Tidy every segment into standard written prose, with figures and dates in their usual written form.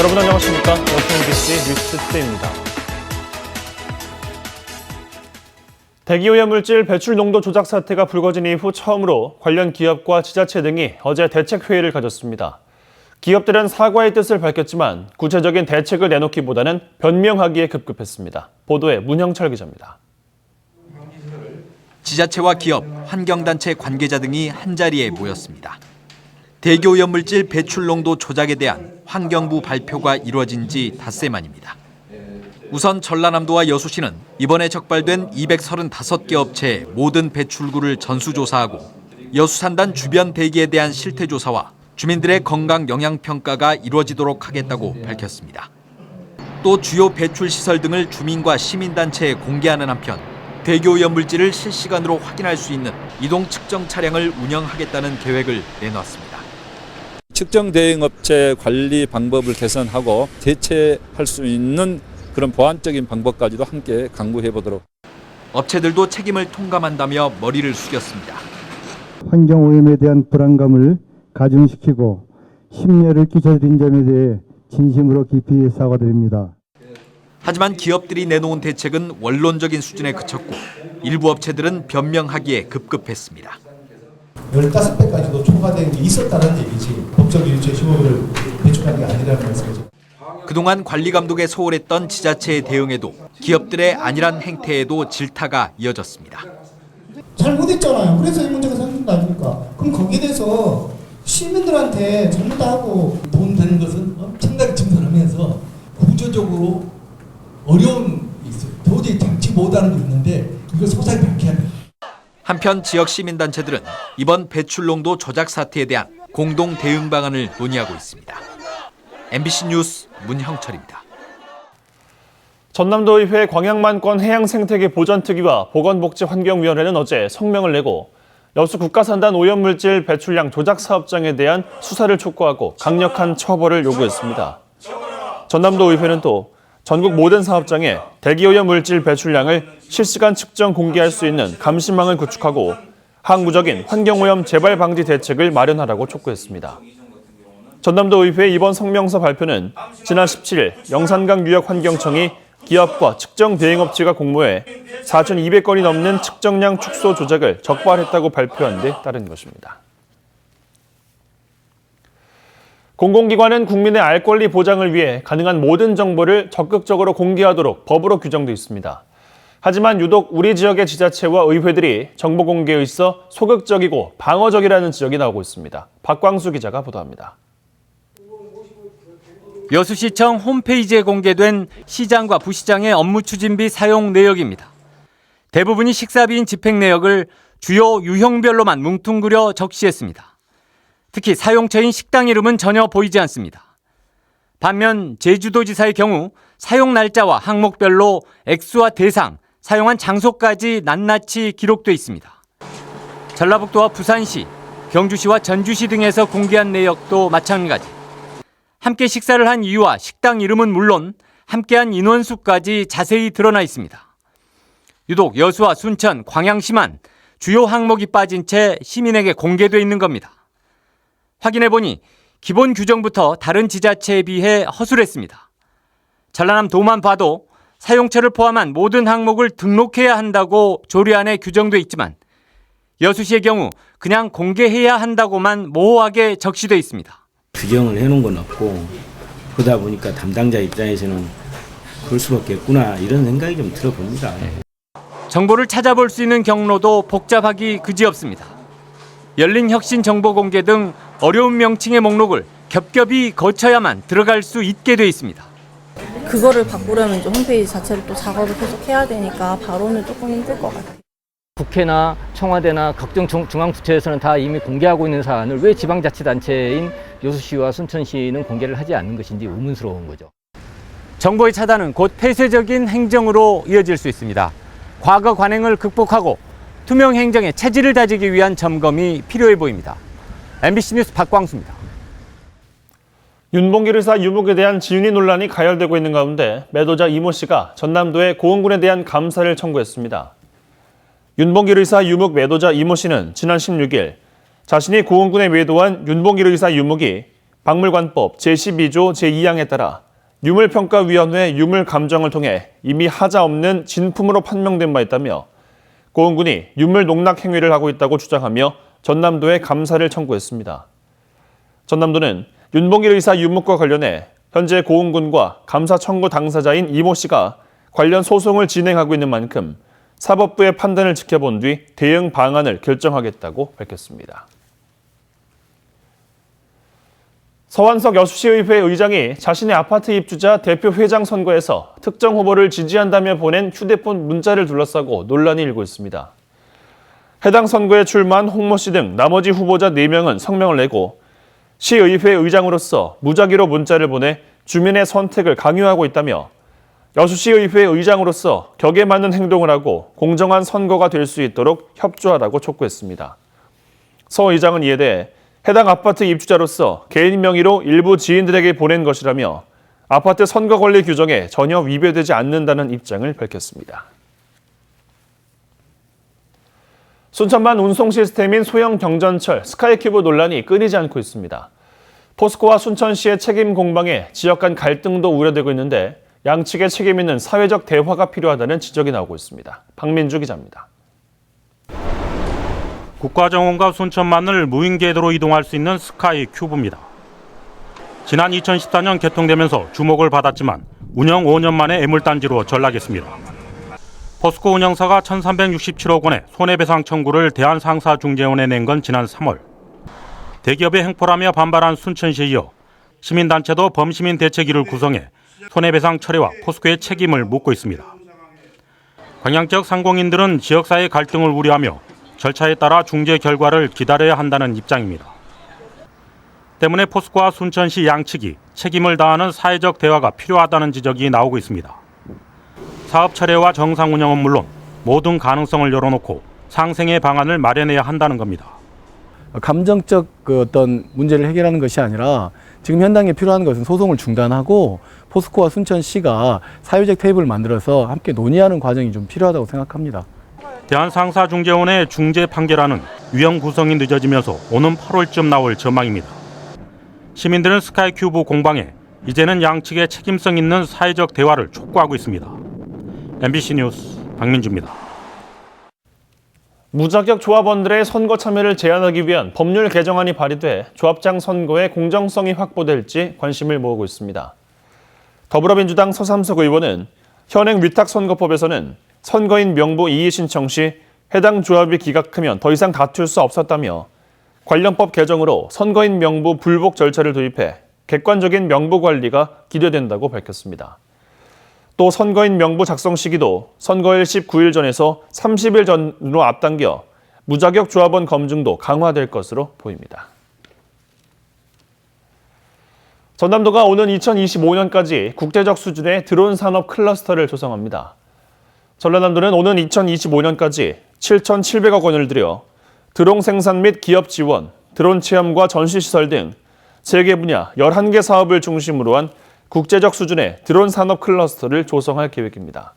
여러분 안녕하십니까? WBC 뉴스투데이입니다. 대기오염물질 배출 농도 조작 사태가 불거진 이후 처음으로 관련 기업과 지자체 등이 어제 대책회의를 가졌습니다. 기업들은 사과의 뜻을 밝혔지만 구체적인 대책을 내놓기보다는 변명하기에 급급했습니다. 보도에 문형철 기자입니다. 지자체와 기업, 환경단체 관계자 등이 한자리에 모였습니다. 대기오염물질 배출 농도 조작에 대한 환경부 발표가 이루어진 지 닷새 만입니다. 우선 전라남도와 여수시는 이번에 적발된 235개 업체의 모든 배출구를 전수조사하고 여수산단 주변 대기에 대한 실태조사와 주민들의 건강 영향평가가 이루어지도록 하겠다고 밝혔습니다. 또 주요 배출시설 등을 주민과 시민단체에 공개하는 한편 대기오염물질을 실시간으로 확인할 수 있는 이동 측정 차량을 운영하겠다는 계획을 내놨습니다. 측정 대행업체 관리 방법을 개선하고 대체할 수 있는 그런 보완적인 방법까지도 함께 강구해 보도록. 업체들도 책임을 통감한다며 머리를 숙였습니다. 환경오염에 대한 불안감을 가중시키고 심려를 끼쳐드린 점에 대해 진심으로 깊이 사과드립니다. 하지만 기업들이 내놓은 대책은 원론적인 수준에 그쳤고 일부 업체들은 변명하기에 급급했습니다. 15배까지도 초과된 게 있었다는 얘기지 법적 일체 15배를 배출한 게 아니라는 말씀이죠. 그동안 관리 감독에 소홀했던 지자체의 대응에도 기업들의 안일한 행태에도 질타가 이어졌습니다. 잘못했잖아요. 그래서 이 문제가 생긴 거 아닙니까? 그럼 거기에 대해서 시민들한테 잘못하고 돈 되는 것은 엄청나게 증설하면서 구조적으로 어려움이 있어요. 도저히 장치 못하는 게 있는데 이걸 소상히 밝혀야 돼요. 한편 지역 시민단체들은 이번 배출 농도 조작 사태에 대한 공동 대응 방안을 논의하고 있습니다. MBC 뉴스 문형철입니다. 전남도의회 광양만권 해양생태계 보전특위와 보건복지환경위원회는 어제 성명을 내고 여수 국가산단 오염물질 배출량 조작 사업장에 대한 수사를 촉구하고 강력한 처벌을 요구했습니다. 전남도의회는 또 전국 모든 사업장에 대기오염 물질 배출량을 실시간 측정 공개할 수 있는 감시망을 구축하고 항구적인 환경오염 재발 방지 대책을 마련하라고 촉구했습니다. 전남도의회의 이번 성명서 발표는 지난 17일 영산강 유역환경청이 기업과 측정 대행업체가 공모해 4,200건이 넘는 측정량 축소 조작을 적발했다고 발표한 데 따른 것입니다. 공공기관은 국민의 알 권리 보장을 위해 가능한 모든 정보를 적극적으로 공개하도록 법으로 규정돼 있습니다. 하지만 유독 우리 지역의 지자체와 의회들이 정보 공개에 있어 소극적이고 방어적이라는 지적이 나오고 있습니다. 박광수 기자가 보도합니다. 여수시청 홈페이지에 공개된 시장과 부시장의 업무 추진비 사용 내역입니다. 대부분이 식사비인 집행 내역을 주요 유형별로만 뭉뚱그려 적시했습니다. 특히 사용처인 식당 이름은 전혀 보이지 않습니다. 반면 제주도지사의 경우 사용 날짜와 항목별로 액수와 대상, 사용한 장소까지 낱낱이 기록돼 있습니다. 전라북도와 부산시, 경주시와 전주시 등에서 공개한 내역도 마찬가지. 함께 식사를 한 이유와 식당 이름은 물론 함께한 인원수까지 자세히 드러나 있습니다. 유독 여수와 순천, 광양시만 주요 항목이 빠진 채 시민에게 공개돼 있는 겁니다. 확인해보니 기본 규정부터 다른 지자체에 비해 허술했습니다. 전라남도만 봐도 사용처를 포함한 모든 항목을 등록해야 한다고 조례안에 규정돼 있지만 여수시의 경우 그냥 공개해야 한다고만 모호하게 적시돼 있습니다. 규정을 해놓은 건 없고 그러다 보니까 담당자 입장에서는 그럴 수밖에 없구나 이런 생각이 좀 들어봅니다. 정보를 찾아볼 수 있는 경로도 복잡하기 그지없습니다. 열린혁신정보공개 등 어려운 명칭의 목록을 겹겹이 거쳐야만 들어갈 수 있게 돼 있습니다. 그거를 바꾸려면 이제 홈페이지 자체를 또 작업을 계속 해야 되니까 바로는 조금 힘들 것 같아요. 국회나 청와대나 각종 중앙부처에서는 다 이미 공개하고 있는 사안을 왜 지방자치단체인 여수시와 순천시는 공개를 하지 않는 것인지 의문스러운 거죠. 정보의 차단은 곧 폐쇄적인 행정으로 이어질 수 있습니다. 과거 관행을 극복하고 투명 행정의 체질을 다지기 위한 점검이 필요해 보입니다. MBC 뉴스 박광수입니다. 윤봉길 의사 유목에 대한 지윤이 논란이 가열되고 있는 가운데 매도자 이모 씨가 전남도에 고흥군에 대한 감사를 청구했습니다. 윤봉길 의사 유목 매도자 이모 씨는 지난 16일 자신이 고흥군에 매도한 윤봉길 의사 유목이 박물관법 제12조 제2항에 따라 유물평가위원회 유물감정을 통해 이미 하자 없는 진품으로 판명된 바 있다며 고흥군이 유물 농락 행위를 하고 있다고 주장하며 전남도에 감사를 청구했습니다. 전남도는 윤봉길 의사 유묵과 관련해 현재 고흥군과 감사 청구 당사자인 이모 씨가 관련 소송을 진행하고 있는 만큼 사법부의 판단을 지켜본 뒤 대응 방안을 결정하겠다고 밝혔습니다. 서완석 여수시의회 의장이 자신의 아파트 입주자 대표 회장 선거에서 특정 후보를 지지한다며 보낸 휴대폰 문자를 둘러싸고 논란이 일고 있습니다. 해당 선거에 출마한 홍모 씨 등 나머지 후보자 4명은 성명을 내고 시의회 의장으로서 무작위로 문자를 보내 주민의 선택을 강요하고 있다며 여수시의회 의장으로서 격에 맞는 행동을 하고 공정한 선거가 될 수 있도록 협조하라고 촉구했습니다. 서 의장은 이에 대해 해당 아파트 입주자로서 개인 명의로 일부 지인들에게 보낸 것이라며 아파트 선거 권리 규정에 전혀 위배되지 않는다는 입장을 밝혔습니다. 순천만 운송 시스템인 소형 경전철 스카이큐브 논란이 끊이지 않고 있습니다. 포스코와 순천시의 책임 공방에 지역 간 갈등도 우려되고 있는데 양측의 책임 있는 사회적 대화가 필요하다는 지적이 나오고 있습니다. 박민주 기자입니다. 국가정원과 순천만을 무인 궤도로 이동할 수 있는 스카이 큐브입니다. 지난 2014년 개통되면서 주목을 받았지만 운영 5년 만에 애물단지로 전락했습니다. 포스코 운영사가 1,367억 원의 손해배상 청구를 대한상사중재원에 낸 건 지난 3월. 대기업의 행포라며 반발한 순천시에 이어 시민단체도 범시민 대책위를 구성해 손해배상 철회와 포스코의 책임을 묻고 있습니다. 광양 지역 상공인들은 지역사회 갈등을 우려하며 절차에 따라 중재 결과를 기다려야 한다는 입장입니다. 때문에 포스코와 순천시 양측이 책임을 다하는 사회적 대화가 필요하다는 지적이 나오고 있습니다. 사업 철회와 정상 운영은 물론 모든 가능성을 열어놓고 상생의 방안을 마련해야 한다는 겁니다. 감정적 어떤 문제를 해결하는 것이 아니라 지금 현장에 필요한 것은 소송을 중단하고 포스코와 순천시가 사회적 테이블을 만들어서 함께 논의하는 과정이 좀 필요하다고 생각합니다. 대한상사중재원의 중재 판결안은 유형 구성이 늦어지면서 오는 8월쯤 나올 전망입니다. 시민들은 스카이큐브 공방에 이제는 양측의 책임성 있는 사회적 대화를 촉구하고 있습니다. MBC 뉴스 박민주입니다. 무자격 조합원들의 선거 참여를 제한하기 위한 법률 개정안이 발의돼 조합장 선거의 공정성이 확보될지 관심을 모으고 있습니다. 더불어민주당 서삼석 의원은 현행 위탁선거법에서는 선거인 명부 이의 신청 시 해당 조합이 기각하면 더 이상 다툴 수 없었다며 관련법 개정으로 선거인 명부 불복 절차를 도입해 객관적인 명부 관리가 기대된다고 밝혔습니다. 또 선거인 명부 작성 시기도 선거일 19일 전에서 30일 전으로 앞당겨 무자격 조합원 검증도 강화될 것으로 보입니다. 전남도가 오는 2025년까지 국제적 수준의 드론 산업 클러스터를 조성합니다. 전라남도는 오는 2025년까지 7,700억 원을 들여 드론 생산 및 기업 지원, 드론 체험과 전시시설 등 세계 분야 11개 사업을 중심으로 한 국제적 수준의 드론 산업 클러스터를 조성할 계획입니다.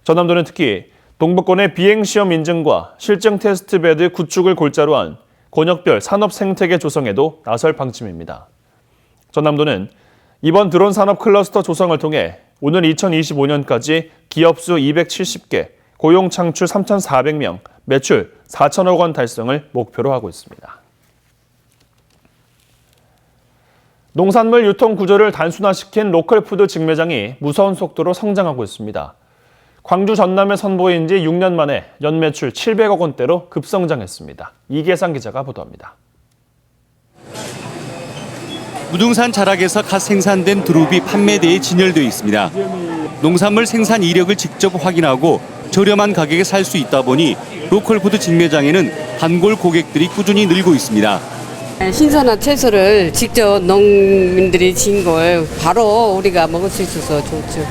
전남도는 특히 동북권의 비행시험 인증과 실증 테스트 베드 구축을 골자로 한 권역별 산업 생태계 조성에도 나설 방침입니다. 전남도는 이번 드론 산업 클러스터 조성을 통해 오는 2025년까지 기업 수 270개, 고용 창출 3,400명, 매출 4천억 원 달성을 목표로 하고 있습니다. 농산물 유통 구조를 단순화시킨 로컬푸드 직매장이 무서운 속도로 성장하고 있습니다. 광주 전남에 선보인 지 6년 만에 연매출 700억 원대로 급성장했습니다. 이계상 기자가 보도합니다. 무등산 자락에서 갓 생산된 두릅이 판매대에 진열되어 있습니다. 농산물 생산 이력을 직접 확인하고 저렴한 가격에 살 수 있다 보니 로컬푸드 직매장에는 단골 고객들이 꾸준히 늘고 있습니다. 신선한 채소를 직접 농민들이 진 걸 바로 우리가 먹을 수 있어서 좋죠.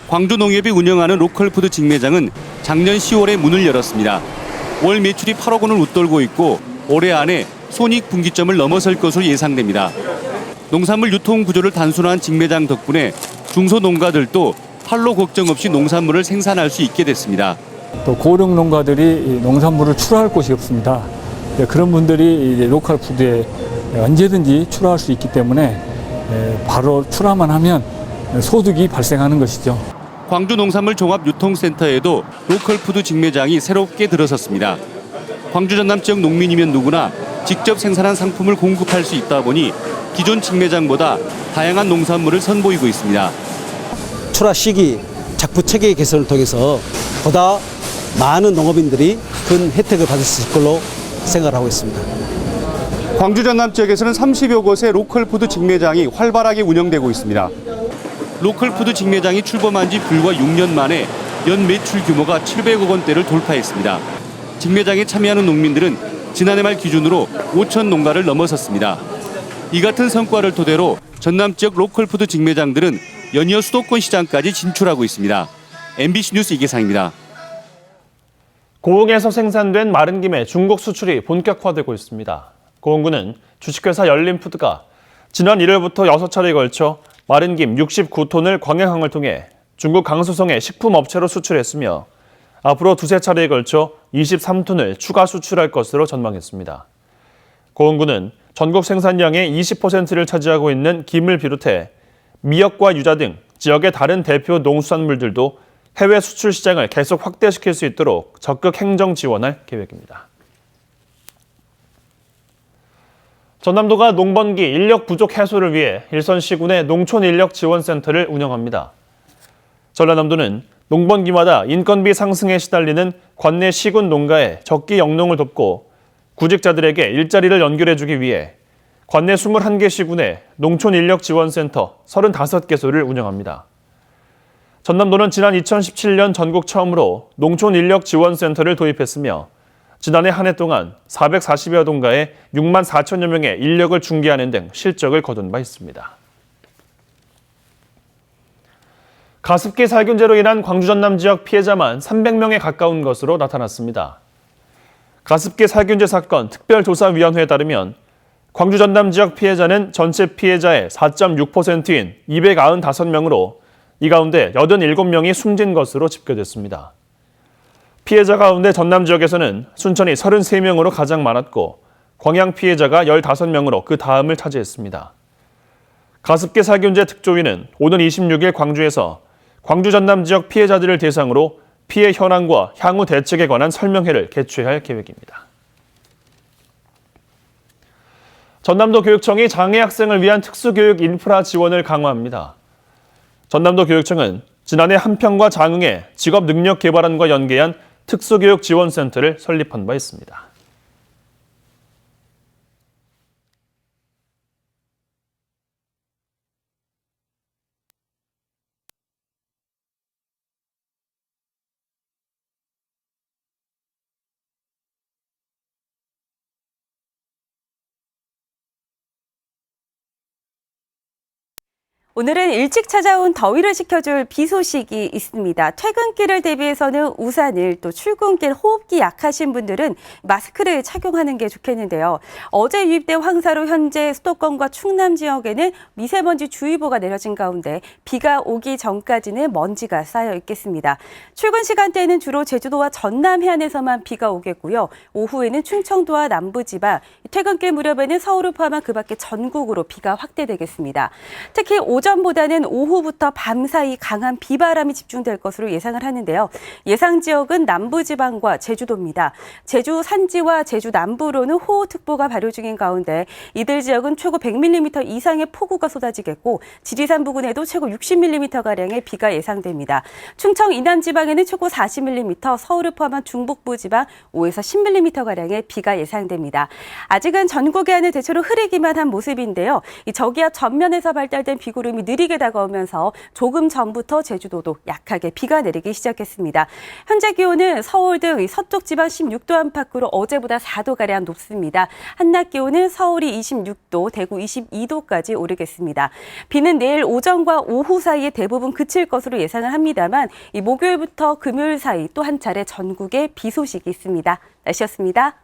광주농협이 운영하는 로컬푸드 직매장은 작년 10월에 문을 열었습니다. 월 매출이 8억 원을 웃돌고 있고 올해 안에 손익분기점을 넘어설 것으로 예상됩니다. 농산물 유통 구조를 단순화한 직매장 덕분에 중소농가들도 판로 걱정 없이 농산물을 생산할 수 있게 됐습니다. 또 고령 농가들이 농산물을 출하할 곳이 없습니다. 그런 분들이 이제 로컬 푸드에 언제든지 출하할 수 있기 때문에 바로 출하만 하면 소득이 발생하는 것이죠. 광주 농산물 종합유통센터에도 로컬푸드 직매장이 새롭게 들어섰습니다. 광주 전남 지역 농민이면 누구나 직접 생산한 상품을 공급할 수 있다 보니 기존 직매장보다 다양한 농산물을 선보이고 있습니다. 출하 시기 작부 체계 개선을 통해서 보다 많은 농업인들이 큰 혜택을 받을 수 있을 걸로 생각을 하고 있습니다. 광주 전남 지역에서는 30여 곳의 로컬푸드 직매장이 활발하게 운영되고 있습니다. 로컬푸드 직매장이 출범한 지 불과 6년 만에 연 매출 규모가 700억 원대를 돌파했습니다. 직매장에 참여하는 농민들은 지난해 말 기준으로 5천 농가를 넘어섰습니다. 이 같은 성과를 토대로 전남 지역 로컬푸드 직매장들은 연이어 수도권 시장까지 진출하고 있습니다. MBC 뉴스 이계상입니다. 고흥에서 생산된 마른 김의 중국 수출이 본격화되고 있습니다. 고흥군은 주식회사 열린푸드가 지난 1월부터 6차례에 걸쳐 마른 김 69톤을 광양항을 통해 중국 강수성의 식품업체로 수출했으며 앞으로 두세 차례에 걸쳐 23톤을 추가 수출할 것으로 전망했습니다. 고흥군은 전국 생산량의 20%를 차지하고 있는 김을 비롯해 미역과 유자 등 지역의 다른 대표 농수산물들도 해외 수출 시장을 계속 확대시킬 수 있도록 적극 행정 지원할 계획입니다. 전남도가 농번기 인력 부족 해소를 위해 일선 시군의 농촌인력지원센터를 운영합니다. 전라남도는 농번기마다 인건비 상승에 시달리는 관내 시군 농가의 적기 영농을 돕고 구직자들에게 일자리를 연결해주기 위해 관내 21개 시군의 농촌인력지원센터 35개소를 운영합니다. 전남도는 지난 2017년 전국 처음으로 농촌인력지원센터를 도입했으며 지난해 한 해 동안 440여 동가에 6만 4천여 명의 인력을 중개하는 등 실적을 거둔 바 있습니다. 가습기 살균제로 인한 광주 전남 지역 피해자만 300명에 가까운 것으로 나타났습니다. 가습기 살균제 사건 특별조사위원회에 따르면 광주 전남 지역 피해자는 전체 피해자의 4.6%인 295명으로 이 가운데 87명이 숨진 것으로 집계됐습니다. 피해자 가운데 전남 지역에서는 순천이 33명으로 가장 많았고 광양 피해자가 15명으로 그 다음을 차지했습니다. 가습기 살균제 특조위는 오는 26일 광주에서 광주 전남 지역 피해자들을 대상으로 피해 현황과 향후 대책에 관한 설명회를 개최할 계획입니다. 전남도 교육청이 장애 학생을 위한 특수교육 인프라 지원을 강화합니다. 전남도 교육청은 지난해 한평과 장흥에 직업능력개발원과 연계한 특수교육지원센터를 설립한 바 있습니다. 오늘은 일찍 찾아온 더위를 식혀줄 비 소식이 있습니다. 퇴근길을 대비해서는 우산을, 또 출근길 호흡기 약하신 분들은 마스크를 착용하는 게 좋겠는데요. 어제 유입된 황사로 현재 수도권과 충남 지역에는 미세먼지 주의보가 내려진 가운데 비가 오기 전까지는 먼지가 쌓여 있겠습니다. 출근 시간대에는 주로 제주도와 전남 해안에서만 비가 오겠고요. 오후에는 충청도와 남부지방, 퇴근길 무렵에는 서울을 포함한 그 밖에 전국으로 비가 확대되겠습니다. 특히 오전보다는 오후부터 밤 사이 강한 비바람이 집중될 것으로 예상을 하는데요. 예상 지역은 남부지방과 제주도입니다. 제주 산지와 제주 남부로는 호우특보가 발효 중인 가운데 이들 지역은 최고 100mm 이상의 폭우가 쏟아지겠고 지리산 부근에도 최고 60mm가량의 비가 예상됩니다. 충청 이남지방에는 최고 40mm, 서울을 포함한 중북부 지방 5에서 10mm가량의 비가 예상됩니다. 아직은 전국의 하늘 대체로 흐리기만 한 모습인데요. 이 저기압 전면에서 발달된 비구름이 느리게 다가오면서 조금 전부터 제주도도 약하게 비가 내리기 시작했습니다. 현재 기온은 서울 등 서쪽 지방 16도 안팎으로 어제보다 4도가량 높습니다. 한낮 기온은 서울이 26도, 대구 22도까지 오르겠습니다. 비는 내일 오전과 오후 사이에 대부분 그칠 것으로 예상을 합니다만 이 목요일부터 금요일 사이 또 한 차례 전국에 비 소식이 있습니다. 날씨였습니다.